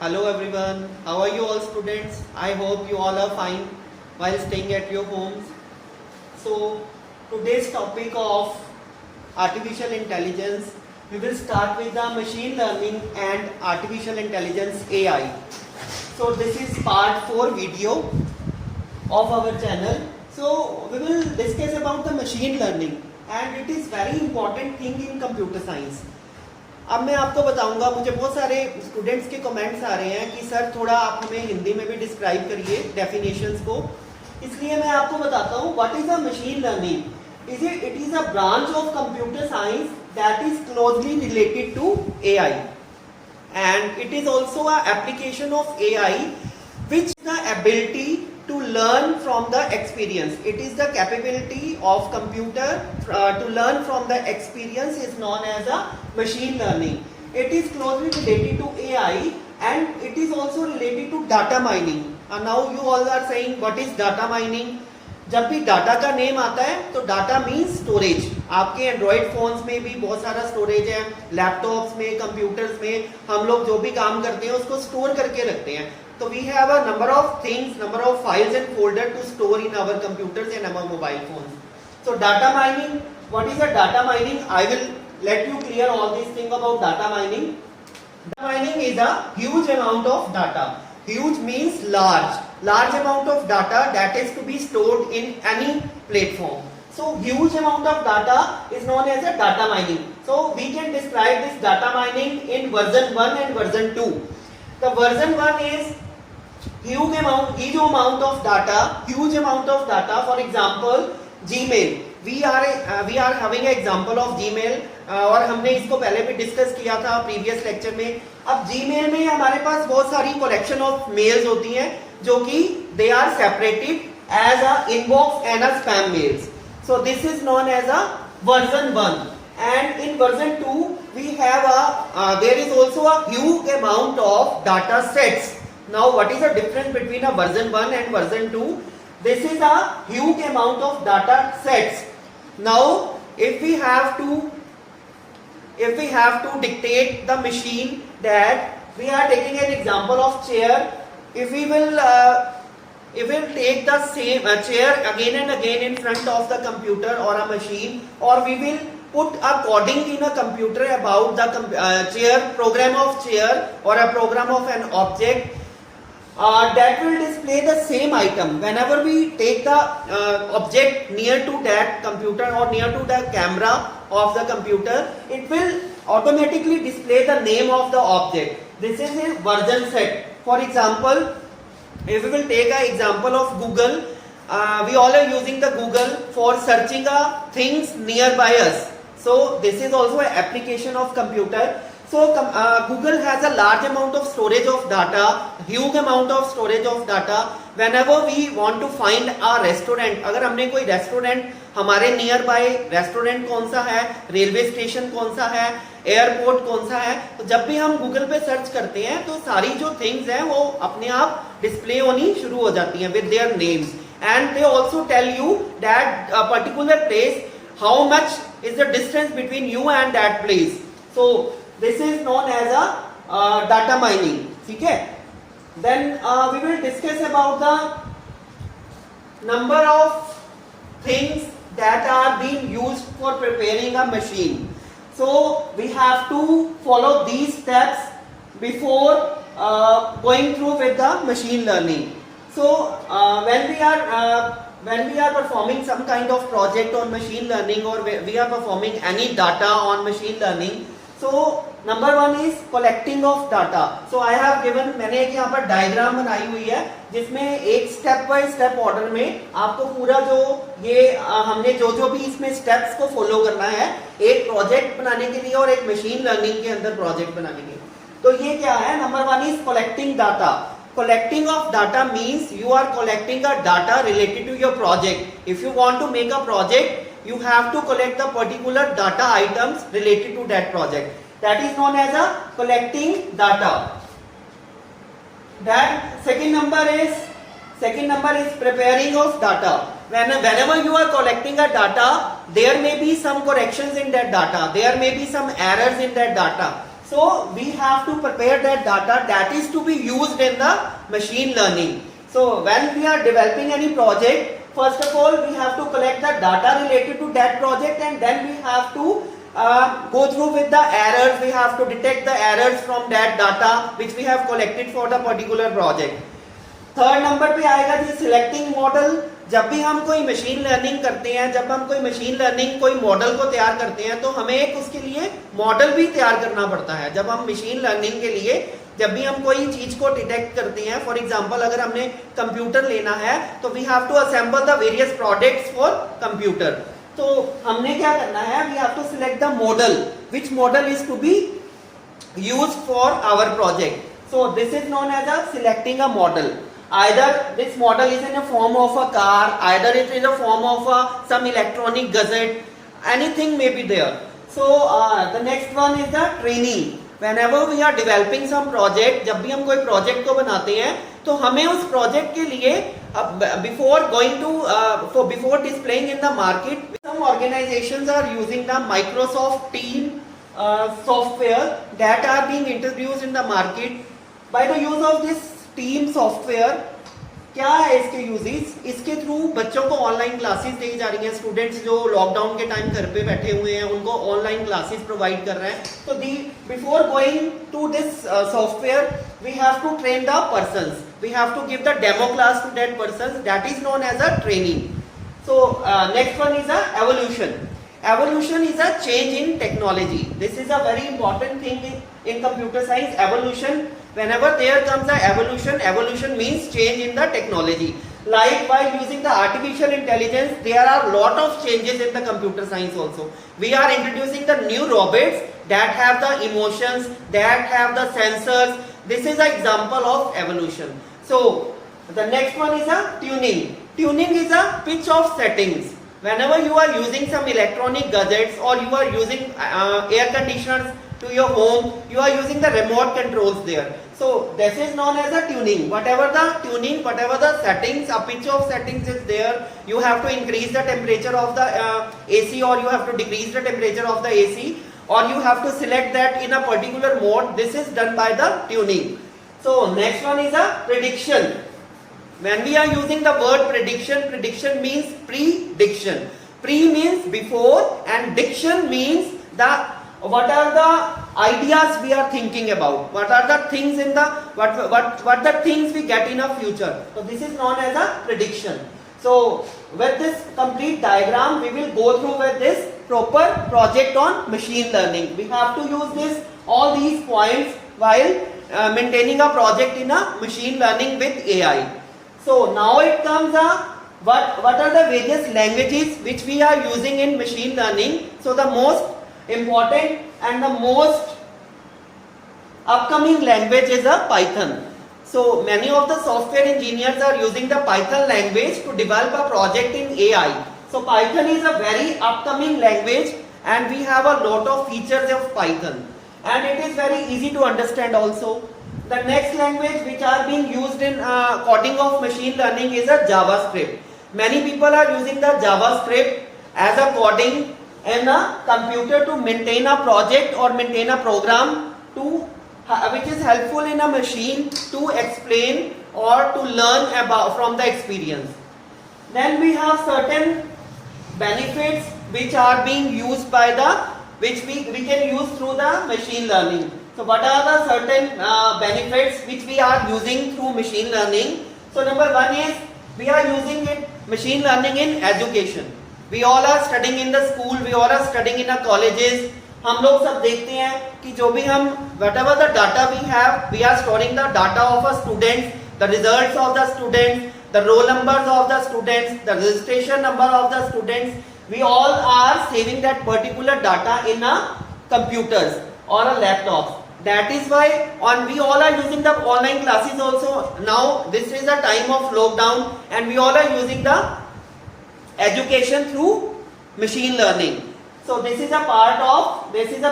Hello everyone, how are you all students? I hope you all are fine while staying at your homes. So today's topic of artificial intelligence, we will start with the machine learning and artificial intelligence AI. So this is part 4 video of our channel. So we will discuss about the machine learning and it is very important thing in computer science. अब मैं आपको बताऊंगा, मुझे बहुत सारे students के comments आ रहे हैं कि सर थोड़ा आप हमें हिंदी में भी डिस्क्राइब करिए डेफिनेशंस को, इसलिए मैं आपको बताता हूँ what is a machine learning. It is a branch of computer science that is closely related to AI and it is also a application of AI which the ability to learn from the experience. It is the capability of computer to learn from the experience is known as a machine learning. It is closely related to AI and it is also related to data mining. And now you all are saying what is data mining? जब भी data का name आता है तो data means storage. आपके Android phones में भी बहुत सारा स्टोरेज है, लैपटॉप्स में, कंप्यूटर्स में हम लोग जो भी काम करते हैं उसको स्टोर करके रखते हैं। तो we have a number of things, number of files and folder to store in our computers and our mobile phones. So data mining, what is a data mining? I will let you clear all these things about data mining. Data mining is a huge amount of data. Huge means large amount of data that is to be stored in any platform. So huge amount of data is known as a data mining. So we can describe this data mining in version 1 and version 2. The version 1 is huge amount of data. For example, Gmail. We are having an example of Gmail और हमने इसको पहले भी discuss किया था previous lecture में। अब Gmail में हमारे पास बहुत सारी कलेक्शन ऑफ मेल्स होती हैं जो कि they are separated as a inbox and a spam mails. So this is known as a version 1 and in version 2 we have there is also a huge amount of data sets. Now what is the difference between a version 1 and version 2? This is a huge amount of data sets. Now if we have to dictate the machine that we are taking an example of chair, if we will take the same chair again and again in front of the computer or a machine, or we will put a coding in a computer about the chair, program of chair or a program of an object that will display the same item. Whenever we take the object near to that computer or near to the camera of the computer, it will automatically display the name of the object. This is a version set. For example, if we will take an example of Google, we all are using the Google for searching things nearby us. So this is also an application of computer. So Google has a large amount of storage of data, huge amount of storage of data. Whenever we want to find a restaurant, अगर हमने कोई restaurant, हमारे near by restaurant कौन सा है, railway station कौन सा है, एयरपोर्ट कौन सा है, तो जब भी हम गूगल पे सर्च करते हैं तो सारी जो थिंग्स हैं वो अपने आप डिस्प्ले होनी शुरू हो जाती हैं with their names and they also tell you that a particular place how much is the distance between you and that place. So this is known as a data mining. ठीक है? Then we will discuss about the number of things that are being used for preparing a machine. So we have to follow these steps before going through with the machine learning. So when we are performing some kind of project on machine learning or we are performing any data on machine learning, so number 1 is collecting of data. So I have given, मैंने एक यहाँ पर diagram बनाई हुई है जिसमें एक step by step order में आपको पूरा जो ये हमने जो भी इसमें स्टेप्स को फॉलो करना है एक प्रोजेक्ट बनाने के लिए और एक मशीन लर्निंग के अंदर प्रोजेक्ट बनाने के लिए. तो ये क्या है? Number 1 is collecting data. Collecting of data means you are collecting a data related to your project. If you want to make a project, you have to collect the particular data items related to that project. That is known as a collecting data. Then second number is preparing of data. Whenever you are collecting a data, there may be some corrections in that data. There may be some errors in that data. So we have to prepare that data that is to be used in the machine learning. So when we are developing any project, first of all we have to collect the data related to that project, and then we have to go through with the errors. We have to detect the errors from that data which we have collected for the particular project. Third number पे आएगा जी selecting model. जब भी हम कोई machine learning करते हैं, जब हम कोई मशीन लर्निंग कोई मॉडल को तैयार करते हैं, तो हमें एक उसके लिए मॉडल भी तैयार करना पड़ता है. जब हम मशीन लर्निंग के लिए जब भी हम कोई चीज को डिटेक्ट करते हैं, फॉर एग्जांपल अगर हमने कंप्यूटर लेना है तो we have to assemble the various products for computer. तो हमने क्या करना है, we have to select the model which model is to be used for our project. So this is known as a selecting a model. Either this model is in a form of a car, either it is a form of some electronic gadget, anything may be there. So the next one is the training. Whenever we are developing some project, जब भी हम कोई project को बनाते हैं तो हमें उस project के लिए before displaying in the market, some organizations are using the Microsoft Team software that are being introduced in the market. By the use of this team software, क्या है इसके यूजेस? इसके थ्रू बच्चों को ऑनलाइन क्लासेस दी जा रही हैं. Students जो लॉकडाउन के टाइम घर पे बैठे हुए हैं उनको ऑनलाइन क्लासेस प्रोवाइड कर रहे हैं. तो before going to this software we have to train the persons, we have to give the demo class to that persons, that is known as a training. So next one is a evolution. Evolution is a change in technology. This is a very important thing in computer science. Evolution, whenever there comes a evolution, evolution means change in the technology. Like while using the artificial intelligence, there are lot of changes in the computer science also. We are introducing the new robots that have the emotions, that have the sensors. This is an example of evolution. So the next one is a tuning. Tuning is a pitch of settings. Whenever you are using some electronic gadgets or you are using air conditioners to your home, you are using the remote controls there. So this is known as a tuning. Whatever the tuning, whatever the settings, a pitch of settings is there, you have to increase the temperature of the AC or you have to decrease the temperature of the AC, or you have to select that in a particular mode. This is done by the tuning. So next one is a prediction. When we are using the word prediction, prediction means prediction. Pre means before and diction means what are the ideas we are thinking about, what are the things in the what the things we get in a future. So this is known as a prediction. So with this complete diagram we will go through with this proper project on machine learning. We have to use all these points while maintaining a project in a machine learning with AI. So now it comes what are the various languages which we are using in machine learning. So the most important and the most upcoming language is a Python. So many of the software engineers are using the Python language to develop a project in AI. So Python is a very upcoming language and we have a lot of features of Python, and it is very easy to understand also. The next language which are being used in coding of machine learning is a JavaScript. Many people are using the JavaScript as a coding in a computer to maintain a project or maintain a program which is helpful in a machine to explain or to learn about from the experience. Then we have certain benefits which are being used by which we can use through the machine learning. So what are the certain benefits which we are using through machine learning? So number one is we are using machine learning in education. We all are studying in the school, we all are studying in our colleges. हम लोग सब देखते हैं कि जो भी हम whatever the data we are storing the data of a student, the results of the students, the roll numbers of the students, the registration number of the students. We all are saving that particular data in a computers or a laptops. That is why we all are using the online classes also. Now this is a time of lockdown and we all are using the education through machine learning. So this is a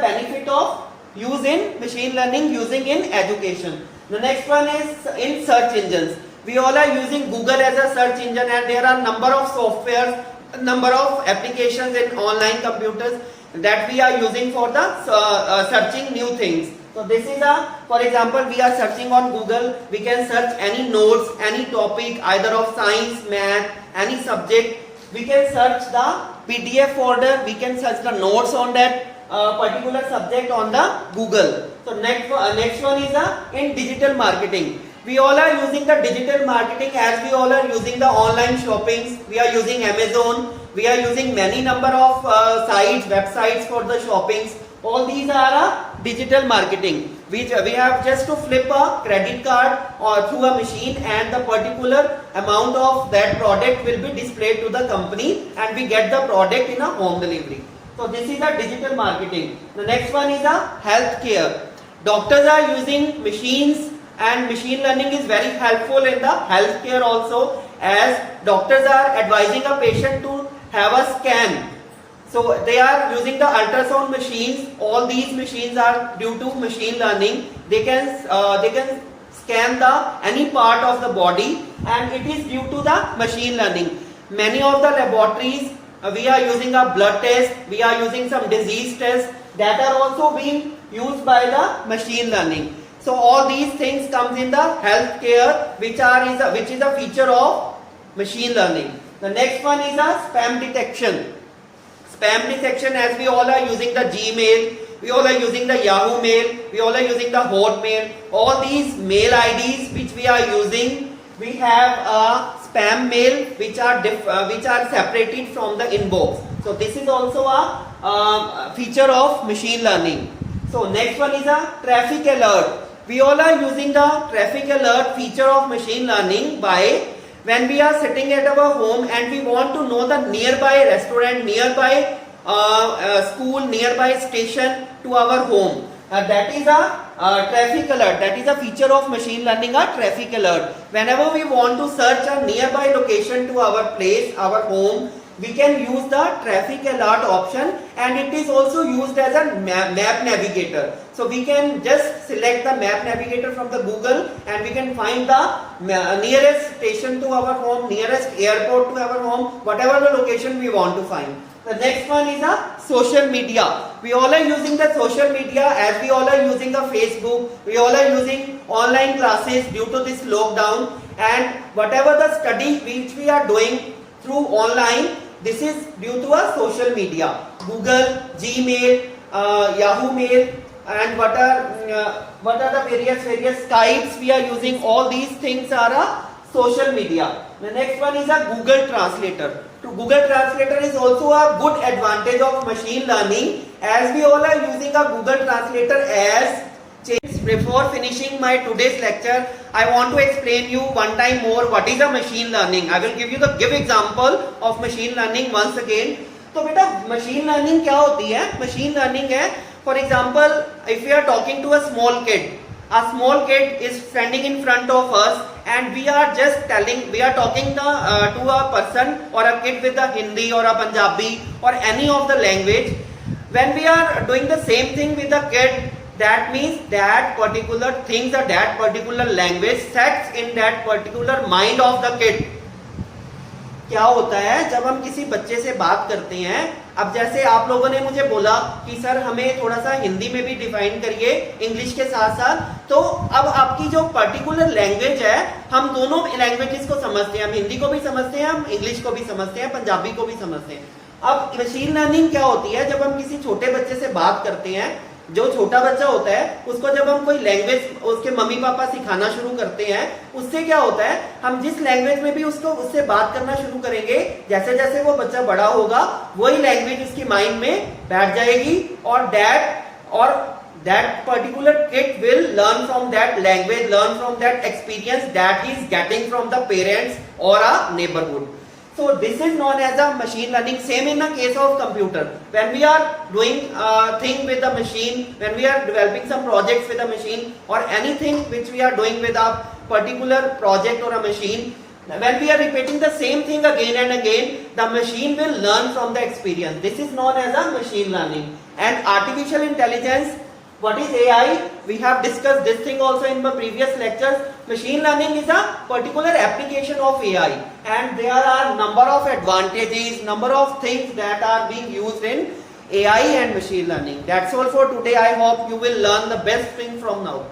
benefit of using machine learning using in education. The next one is in search engines. We all are using Google as a search engine, and there are number of softwares, number of applications in online computers that we are using for the searching new things. So this is for example, we are searching on Google. We can search any notes, any topic, either of science, math, any subject. We can search the PDF folder. We can search the notes on that particular subject on the Google. So next one is in digital marketing. We all are using the digital marketing, as we all are using the online shoppings. We are using Amazon. We are using many number of sites, websites for the shoppings. All these are digital marketing, which we have just to flip a credit card or through a machine, and the particular amount of that product will be displayed to the company, and we get the product in a home delivery. So this is a digital marketing. The next one is a healthcare. Doctors are using machines, and machine learning is very helpful in the healthcare also, as doctors are advising a patient to have a scan. So they are using the ultrasound machines. All these machines are due to machine learning. They can scan any part of the body, and it is due to the machine learning. Many of the laboratories, we are using a blood test, we are using some disease tests that are also being used by the machine learning. So all these things comes in the healthcare, which is a feature of machine learning. The next one is a spam detection. Spam detection, as we all are using the Gmail, we all are using the Yahoo Mail, we all are using the Hotmail. All these mail IDs which we are using, we have a spam mail which are separated from the inbox. So this is also a feature of machine learning. So next one is a traffic alert. We all are using the traffic alert feature of machine learning by when we are sitting at our home and we want to know the nearby restaurant, nearby school, nearby station to our home. That is a traffic alert. That is a feature of machine learning, a traffic alert. Whenever we want to search a nearby location to our place, our home, we can use the traffic alert option, and it is also used as a map navigator. So we can just select the map navigator from the Google, and we can find the nearest station to our home, nearest airport to our home, whatever the location we want to find. The next one is a social media. We all are using the social media, as we all are using the Facebook. We all are using online classes due to this lockdown, and whatever the study which we are doing through online, this is due to a social media. Google, Gmail, Yahoo Mail, and what are the various Skypes we are using. All these things are a social media. The next one is a Google Translator. To Google Translator is also a good advantage of machine learning, as we all are using a Google Translator as change. Before finishing my today's lecture, I want to explain you one time more what is a machine learning. I will give you the example of machine learning once again. तो बेटा machine learning क्या होती है? Machine learning है, for example, if we are talking to a small kid, a small kid is standing in front of us, and we are talking to a person or a kid with a Hindi or a Punjabi or any of the language. When we are doing the same thing with a kid, that means that particular things or that particular language sets in that particular mind of the kid. क्या होता है जब हम किसी बच्चे से बात करते हैं, अब जैसे आप लोगों ने मुझे बोला कि सर हमें थोड़ा सा हिंदी में भी डिफाइन करिए इंग्लिश के साथ साथ, तो अब आपकी जो पर्टिकुलर लैंग्वेज है, हम दोनों लैंग्वेजेस को समझते हैं, हम हिंदी को भी समझते हैं, हम इंग्लिश को भी समझते हैं, पंजाबी को भी समझते हैं. अब मशीन लर्निंग क्या होती है, जब हम किसी छोटे बच्चे से बात करते हैं, जो छोटा बच्चा होता है उसको जब हम कोई लैंग्वेज उसके मम्मी पापा सिखाना शुरू करते हैं, उससे क्या होता है, हम जिस लैंग्वेज में भी उससे बात करना शुरू करेंगे, जैसे जैसे वो बच्चा बड़ा होगा वही लैंग्वेज उसकी माइंड में बैठ जाएगी, और that particular kid will learn from that language, learn from that experience that he is getting from the parents or a neighborhood. So this is known as a machine learning. Same in the case of computer. When we are doing thing with the machine, when we are developing some projects with a machine, or anything which we are doing with a particular project or a machine, when we are repeating the same thing again and again, the machine will learn from the experience. This is known as a machine learning. And artificial intelligence, what is AI? We have discussed this thing also in the previous lectures. Machine learning is a particular application of AI, and there are number of advantages, number of things that are being used in AI and machine learning. That's all for today. I hope you will learn the best thing from now.